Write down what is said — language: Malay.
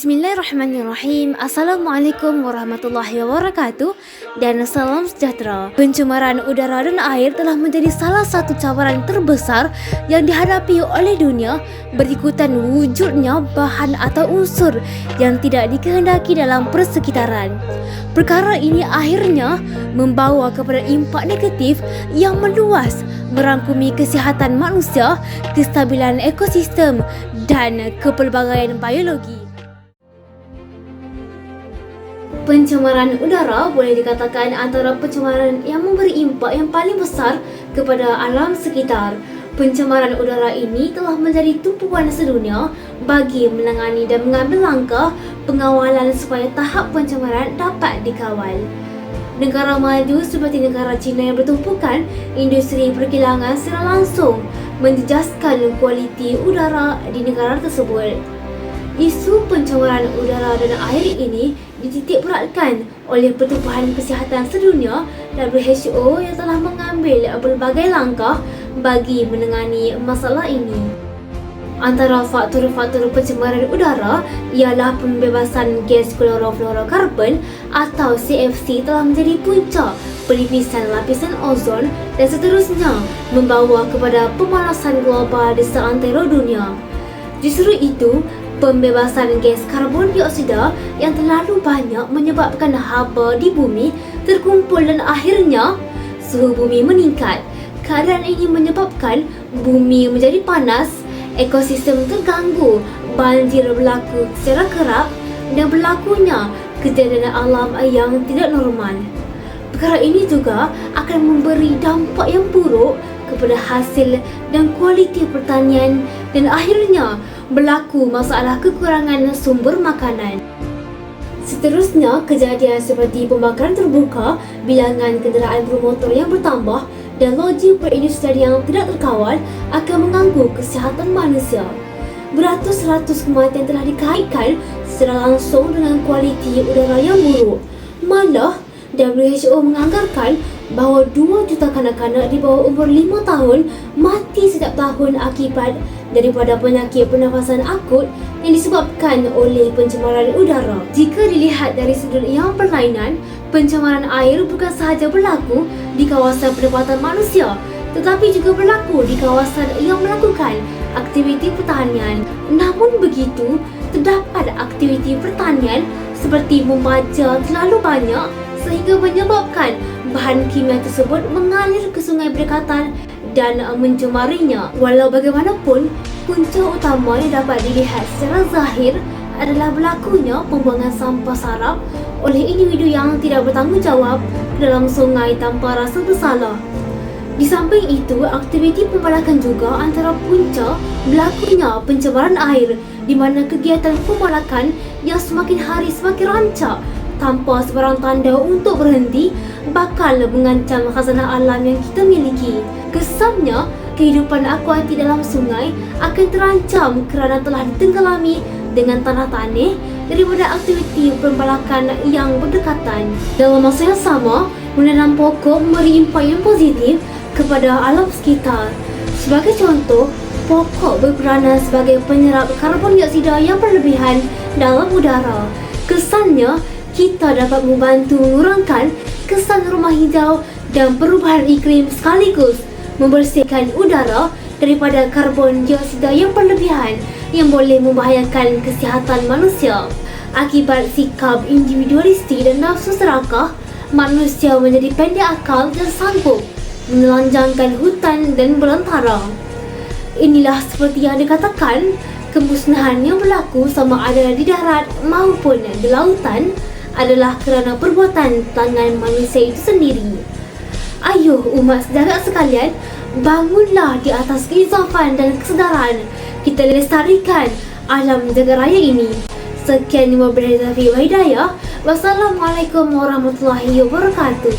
Bismillahirrahmanirrahim. Assalamualaikum warahmatullahi wabarakatuh dan salam sejahtera. Pencemaran udara dan air telah menjadi salah satu cabaran terbesar yang dihadapi oleh dunia berikutan wujudnya bahan atau unsur yang tidak dikehendaki dalam persekitaran. Perkara ini akhirnya membawa kepada impak negatif yang meluas, merangkumi kesihatan manusia, kestabilan ekosistem dan kepelbagaian biologi. Pencemaran udara boleh dikatakan antara pencemaran yang memberi impak yang paling besar kepada alam sekitar. Pencemaran udara ini telah menjadi tumpuan sedunia bagi menangani dan mengambil langkah pengawalan supaya tahap pencemaran dapat dikawal. Negara maju seperti negara China yang bertumpukan industri perkilangan secara langsung menjejaskan kualiti udara di negara tersebut. Isu pencemaran udara dan air ini dititikberatkan oleh Pertubuhan Kesihatan Sedunia WHO yang telah mengambil berbagai langkah bagi menangani masalah ini. Antara faktor-faktor pencemaran udara ialah pembebasan gas klorofluorokarbon atau CFC telah menjadi punca pelipisan lapisan ozon dan seterusnya membawa kepada pemanasan global di seantero dunia. Justru itu, pembebasan gas karbon dioksida yang terlalu banyak menyebabkan haba di bumi terkumpul dan akhirnya suhu bumi meningkat. Keadaan ini menyebabkan bumi menjadi panas, ekosistem terganggu, banjir berlaku secara kerap dan berlakunya kejadian alam yang tidak normal. Perkara ini juga akan memberi dampak yang buruk kepada hasil dan kualiti pertanian dan akhirnya berlaku masalah kekurangan sumber makanan. Seterusnya, kejadian seperti pembakaran terbuka, bilangan kenderaan bermotor yang bertambah dan laju perindustrian yang tidak terkawal akan mengganggu kesihatan manusia. Beratus-ratus kematian telah dikaitkan secara langsung dengan kualiti udara yang buruk. Malah, WHO menganggarkan bahawa 2 juta kanak-kanak di bawah umur 5 tahun mati setiap tahun akibat daripada penyakit pernafasan akut yang disebabkan oleh pencemaran udara. Jika dilihat dari sudut yang berlainan, pencemaran air bukan sahaja berlaku di kawasan pendapatan manusia, tetapi juga berlaku di kawasan yang melakukan aktiviti pertanian. Namun begitu, terdapat aktiviti pertanian seperti membaja terlalu banyak sehingga menyebabkan bahan kimia tersebut mengalir ke sungai berdekatan dan mencemarinya. Walau bagaimanapun, punca utama yang dapat dilihat secara zahir adalah berlakunya pembuangan sampah sarap oleh individu yang tidak bertanggungjawab ke dalam sungai tanpa rasa bersalah. Di samping itu, aktiviti pembalakan juga antara punca berlakunya pencemaran air, di mana kegiatan pembalakan yang semakin hari semakin rancak tanpa sebarang tanda untuk berhenti bakal mengancam khazanah alam yang kita miliki. Kesannya, kehidupan akuatik dalam sungai akan terancam kerana telah ditenggelami dengan tanah tanah daripada aktiviti pembalakan yang berdekatan. Dalam masa yang sama, menanam pokok memberi impak yang positif kepada alam sekitar. Sebagai contoh, pokok berperanan sebagai penyerap karbon dioksida yang berlebihan dalam udara. Kesannya, kita dapat membantu mengurangkan kesan rumah hijau dan perubahan iklim sekaligus membersihkan udara daripada karbon dioksida yang berlebihan yang boleh membahayakan kesihatan manusia. Akibat sikap individualistik dan nafsu serakah, manusia menjadi pendek akal dan sanggup menelanjangkan hutan dan belantara. Inilah seperti yang dikatakan, kemusnahan yang berlaku sama ada di darat maupun di lautan adalah kerana perbuatan tangan manusia itu sendiri. Ayuh umat sejagat sekalian, bangunlah di atas keinsafan dan kesedaran. Kita lestarikan alam jagat raya ini. Sekian, Wabillahi taufiq wal hidayah. Wassalamualaikum warahmatullahi wabarakatuh.